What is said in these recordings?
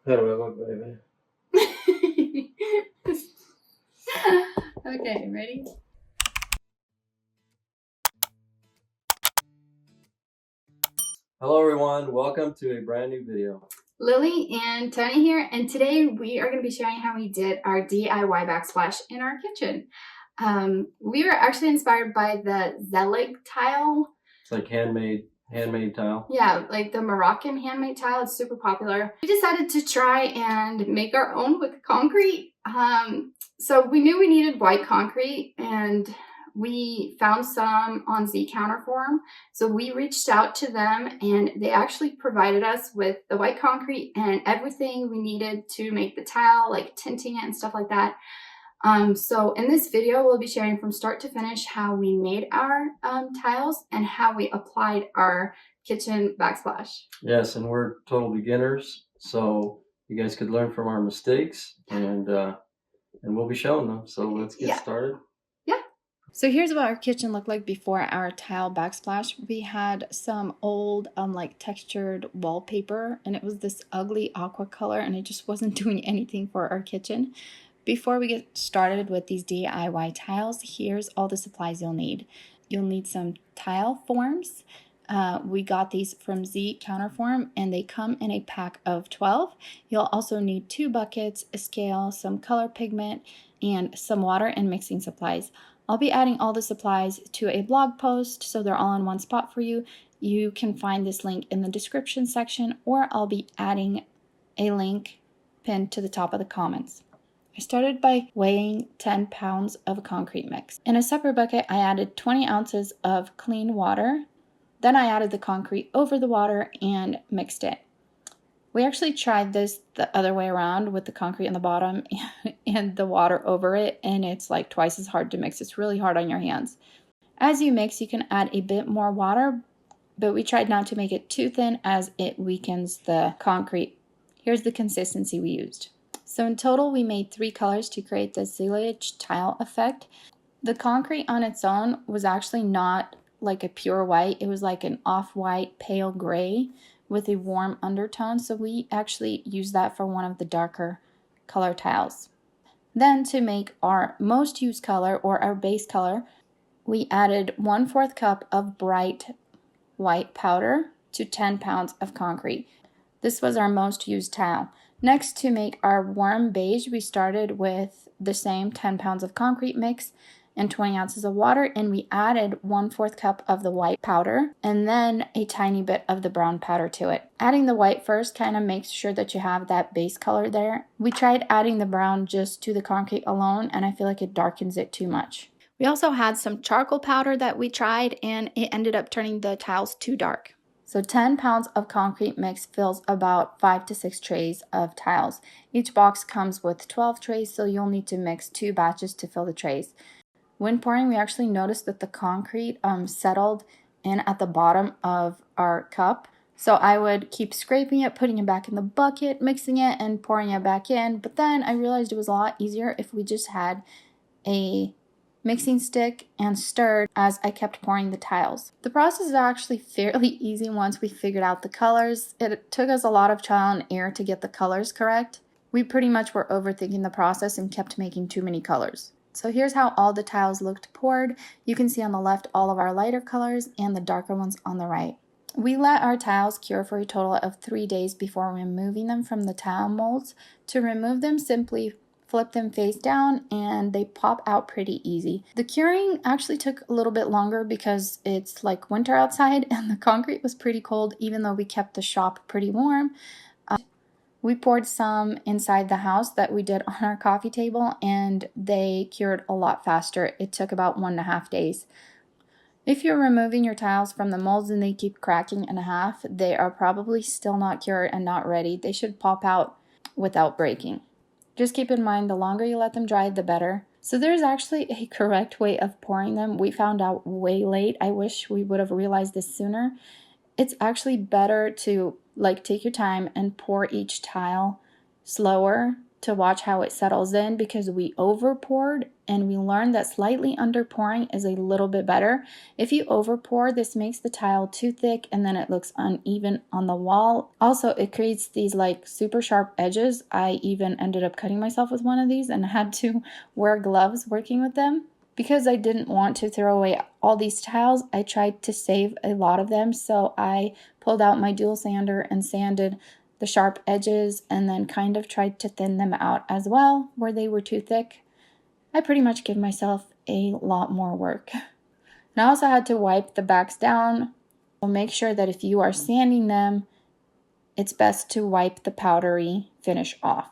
How do I look, baby? Okay, ready? Hello everyone, welcome to a brand new video. Lily and Tony here, and today we are going to be showing how we did our DIY backsplash in our kitchen. We were actually inspired by the Zelliege tile. It's like handmade tile. Yeah, like the Moroccan handmade tile. It's super popular. We decided to try and make our own with concrete. So we knew we needed white concrete, and we found some on Z Counterform. So we reached out to them, and they actually provided us with the white concrete and everything we needed to make the tile, like tinting it and stuff like that. So in this video, we'll be sharing from start to finish how we made our tiles and how we applied our kitchen backsplash. Yes, and we're total beginners, so you guys could learn from our mistakes, and we'll be showing them. So let's get started. Yeah. So here's what our kitchen looked like before our tile backsplash. We had some old like textured wallpaper, and it was this ugly aqua color, and it just wasn't doing anything for our kitchen. Before we get started with these DIY tiles, here's all the supplies you'll need. You'll need some tile forms. We got these from Z Counterform, and they come in a pack of 12. You'll also need 2 buckets, a scale, some color pigment, and some water and mixing supplies. I'll be adding all the supplies to a blog post, so they're all in one spot for you. You can find this link in the description section, or I'll be adding a link pinned to the top of the comments. I started by weighing 10 pounds of concrete mix. In a separate bucket, I added 20 ounces of clean water. Then I added the concrete over the water and mixed it. We actually tried this the other way around with the concrete on the bottom and the water over it, and it's like twice as hard to mix. It's really hard on your hands. As you mix, you can add a bit more water, but we tried not to make it too thin as it weakens the concrete. Here's the consistency we used. So in total, we made 3 colors to create the Zelliege tile effect. The concrete on its own was actually not like a pure white. It was like an off-white pale gray with a warm undertone. So we actually used that for one of the darker color tiles. Then to make our most used color, or our base color, we added 1/4 cup of bright white powder to 10 pounds of concrete. This was our most used tile. Next, to make our warm beige, we started with the same 10 pounds of concrete mix and 20 ounces of water, and we added 1/4 cup of the white powder and then a tiny bit of the brown powder to it. Adding the white first kind of makes sure that you have that base color there. We tried adding the brown just to the concrete alone, and I feel like it darkens it too much. We also had some charcoal powder that we tried, and it ended up turning the tiles too dark. So 10 pounds of concrete mix fills about 5 to 6 trays of tiles. Each box comes with 12 trays, so you'll need to mix 2 batches to fill the trays. When pouring, we actually noticed that the concrete settled in at the bottom of our cup. So I would keep scraping it, putting it back in the bucket, mixing it, and pouring it back in. But then I realized it was a lot easier if we just had a mixing stick and stirred as I kept pouring the tiles. The process is actually fairly easy once we figured out the colors. It took us a lot of trial and error to get the colors correct. We pretty much were overthinking the process and kept making too many colors. So here's how all the tiles looked poured. You can see on the left all of our lighter colors and the darker ones on the right. We let our tiles cure for a total of 3 days before removing them from the tile molds. To remove them, simply flip them face down and they pop out pretty easy. The curing actually took a little bit longer because it's like winter outside and the concrete was pretty cold, even though we kept the shop pretty warm. We poured some inside the house that we did on our coffee table, and they cured a lot faster. It took about 1.5 days. If you're removing your tiles from the molds and they keep cracking in half, they are probably still not cured and not ready. They should pop out without breaking. Just keep in mind, the longer you let them dry, the better. So there's actually a correct way of pouring them. We found out way late. I wish we would have realized this sooner. It's actually better to take your time and pour each tile slower to watch how it settles in because we over poured, and we learned that slightly under pouring is a little bit better. If you over pour, this makes the tile too thick and then it looks uneven on the wall. Also, it creates these like super sharp edges. I even ended up cutting myself with one of these and had to wear gloves working with them. Because I didn't want to throw away all these tiles, I tried to save a lot of them. So I pulled out my dual sander and sanded the sharp edges and then kind of tried to thin them out as well where they were too thick. I pretty much give myself a lot more work. And I also had to wipe the backs down. So make sure that if you are sanding them, it's best to wipe the powdery finish off.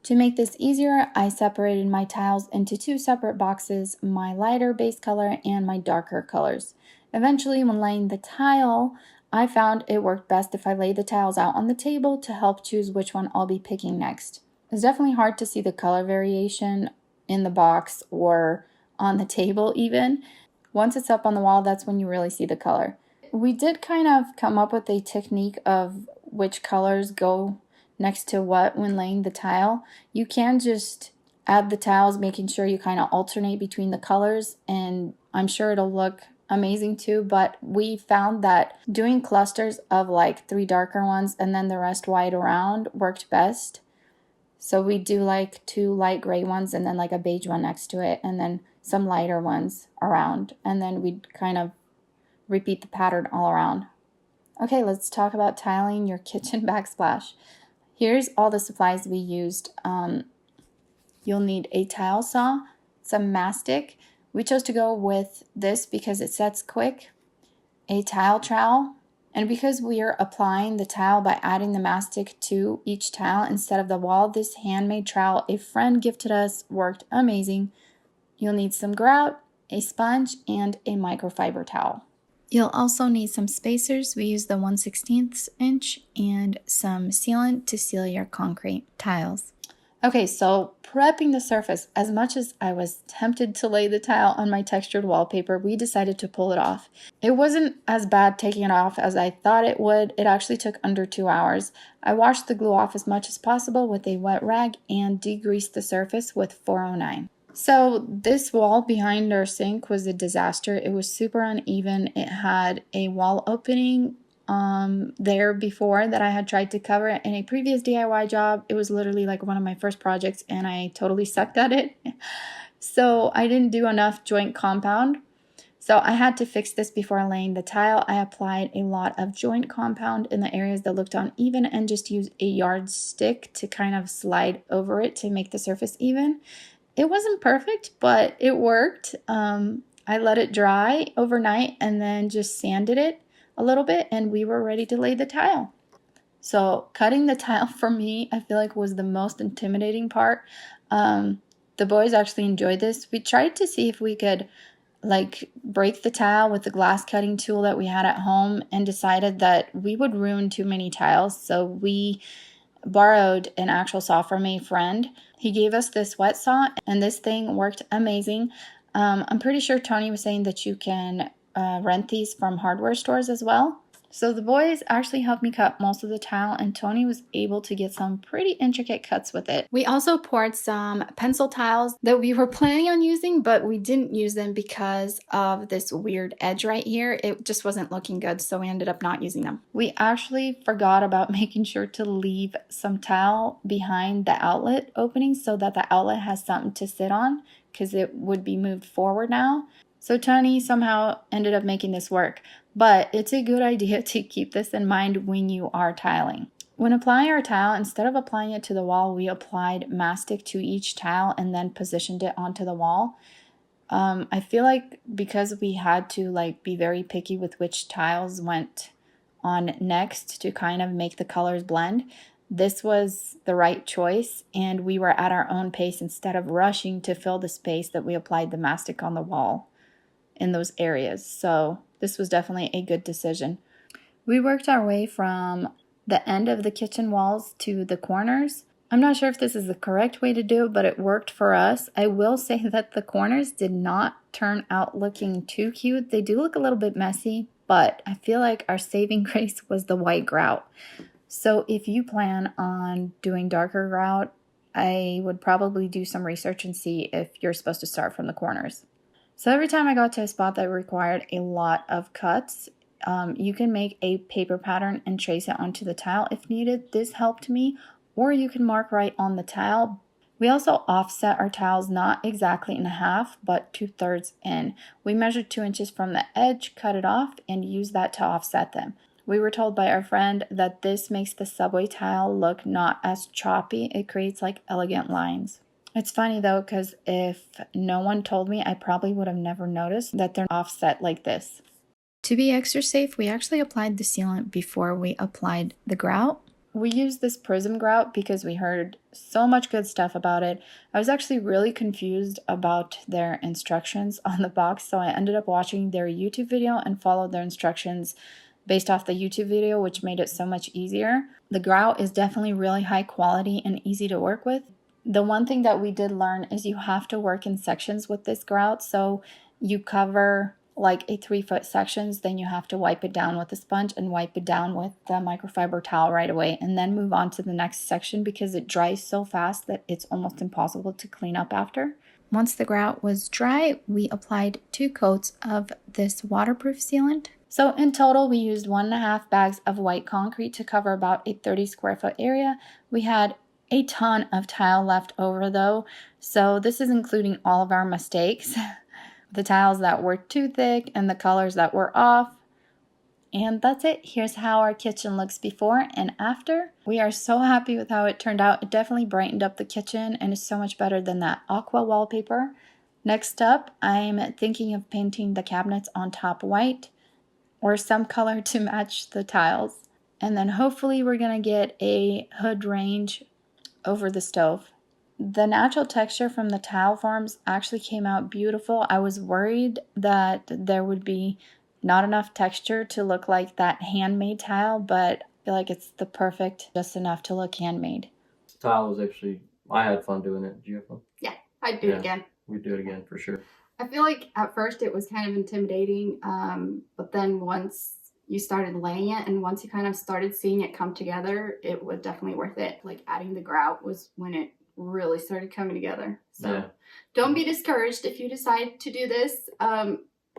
To make this easier, I separated my tiles into two separate boxes, my lighter base color and my darker colors. Eventually, when laying the tile, I found it worked best if I laid the tiles out on the table to help choose which one I'll be picking next. It's definitely hard to see the color variation in the box or on the table even. Once it's up on the wall, that's when you really see the color. We did kind of come up with a technique of which colors go next to what when laying the tile. You can just add the tiles, making sure you kind of alternate between the colors, and I'm sure it'll look amazing too. But we found that doing clusters of like 3 darker ones and then the rest white around worked best. So we do like 2 light gray ones and then like a beige one next to it and then some lighter ones around, and then we'd kind of repeat the pattern all around. Okay, let's talk about tiling your kitchen backsplash. Here's all the supplies we used. You'll need a tile saw, some mastic. We chose to go with this because it sets quick. A tile trowel. And because we are applying the tile by adding the mastic to each tile instead of the wall, this handmade trowel a friend gifted us worked amazing. You'll need some grout, a sponge, and a microfiber towel. You'll also need some spacers. We use the 1/16 inch and some sealant to seal your concrete tiles. Okay, so prepping the surface. As much as I was tempted to lay the tile on my textured wallpaper, we decided to pull it off. It wasn't as bad taking it off as I thought it would. It actually took under 2 hours. I washed the glue off as much as possible with a wet rag and degreased the surface with 409. So this wall behind our sink was a disaster. It was super uneven. It had a wall opening there before that I had tried to cover in a previous DIY job. It was literally like one of my first projects and I totally sucked at it. So I didn't do enough joint compound. So I had to fix this before laying the tile. I applied a lot of joint compound in the areas that looked uneven and just used a yardstick to kind of slide over it to make the surface even. It wasn't perfect, but it worked. I let it dry overnight and then just sanded it a little bit and we were ready to lay the tile. So cutting the tile for me, I feel like was the most intimidating part. The boys actually enjoyed this. We tried to see if we could like break the tile with the glass cutting tool that we had at home and decided that we would ruin too many tiles. So we borrowed an actual saw from a friend. He gave us this wet saw and this thing worked amazing. I'm pretty sure Tony was saying that you can rent these from hardware stores as well. So the boys actually helped me cut most of the tile and Tony was able to get some pretty intricate cuts with it. We also poured some pencil tiles that we were planning on using, but we didn't use them because of this weird edge right here. It just wasn't looking good, so we ended up not using them. We actually forgot about making sure to leave some tile behind the outlet opening so that the outlet has something to sit on because it would be moved forward now. So Tony somehow ended up making this work, but it's a good idea to keep this in mind when you are tiling. When applying our tile, instead of applying it to the wall, we applied mastic to each tile and then positioned it onto the wall. I feel like because we had to like be very picky with which tiles went on next to kind of make the colors blend, this was the right choice and we were at our own pace instead of rushing to fill the space that we applied the mastic on the wall in those areas. So this was definitely a good decision. We worked our way from the end of the kitchen walls to the corners. I'm not sure if this is the correct way to do it, but it worked for us. I will say that the corners did not turn out looking too cute. They do look a little bit messy, but I feel like our saving grace was the white grout. So if you plan on doing darker grout I would probably do some research and see if you're supposed to start from the corners. So every time I got to a spot that required a lot of cuts, you can make a paper pattern and trace it onto the tile if needed. This helped me, or you can mark right on the tile. We also offset our tiles not exactly in half, but 2/3 in. We measured 2 inches from the edge, cut it off, and used that to offset them. We were told by our friend that this makes the subway tile look not as choppy. It creates like elegant lines. It's funny though, because if no one told me, I probably would have never noticed that they're offset like this. To be extra safe, we actually applied the sealant before we applied the grout. We used this prism grout because we heard so much good stuff about it. I was actually really confused about their instructions on the box, so I ended up watching their YouTube video and followed their instructions based off the YouTube video, which made it so much easier. The grout is definitely really high quality and easy to work with. The one thing that we did learn is you have to work in sections with this grout, so you cover like a 3-foot sections, then you have to wipe it down with a sponge and wipe it down with the microfiber towel right away, and then move on to the next section because it dries so fast that it's almost impossible to clean up after. Once the grout was dry, we applied 2 coats of this waterproof sealant. So in total, we used 1.5 bags of white concrete to cover about a 30 square foot area. We had a ton of tile left over though, so this is including all of our mistakes. The tiles that were too thick and the colors that were off. And that's it. Here's how our kitchen looks before and after. We are so happy with how it turned out. It definitely brightened up the kitchen and is so much better than that aqua wallpaper. Next up, I'm thinking of painting the cabinets on top white or some color to match the tiles. And then hopefully we're gonna get a hood range over the stove. The natural texture from the tile forms actually came out beautiful. I was worried that there would be not enough texture to look like that handmade tile, but I feel like it's the perfect, just enough to look handmade. Tile was actually, I had fun doing it. Did you have fun? Yeah, I'd do it again. We'd do it again for sure. I feel like at first it was kind of intimidating, but then once you started laying it and once you kind of started seeing it come together, it was definitely worth it. Like adding the grout was when it really started coming together. So don't be discouraged if you decide to do this.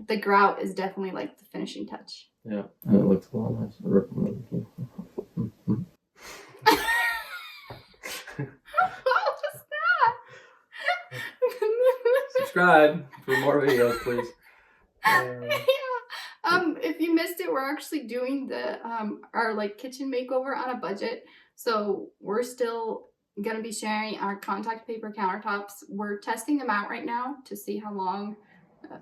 The grout is definitely like the finishing touch. Yeah, and it looks a lot nicer. What was that? Subscribe for more videos, please. If you missed it, we're actually doing the our like kitchen makeover on a budget. So we're still gonna be sharing our contact paper countertops. We're testing them out right now to see how long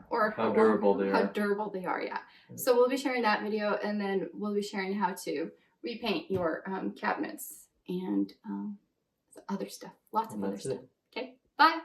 or how durable they are. How durable they are, yeah. So we'll be sharing that video, and then we'll be sharing how to repaint your cabinets and other stuff. Lots of other stuff. Okay, bye.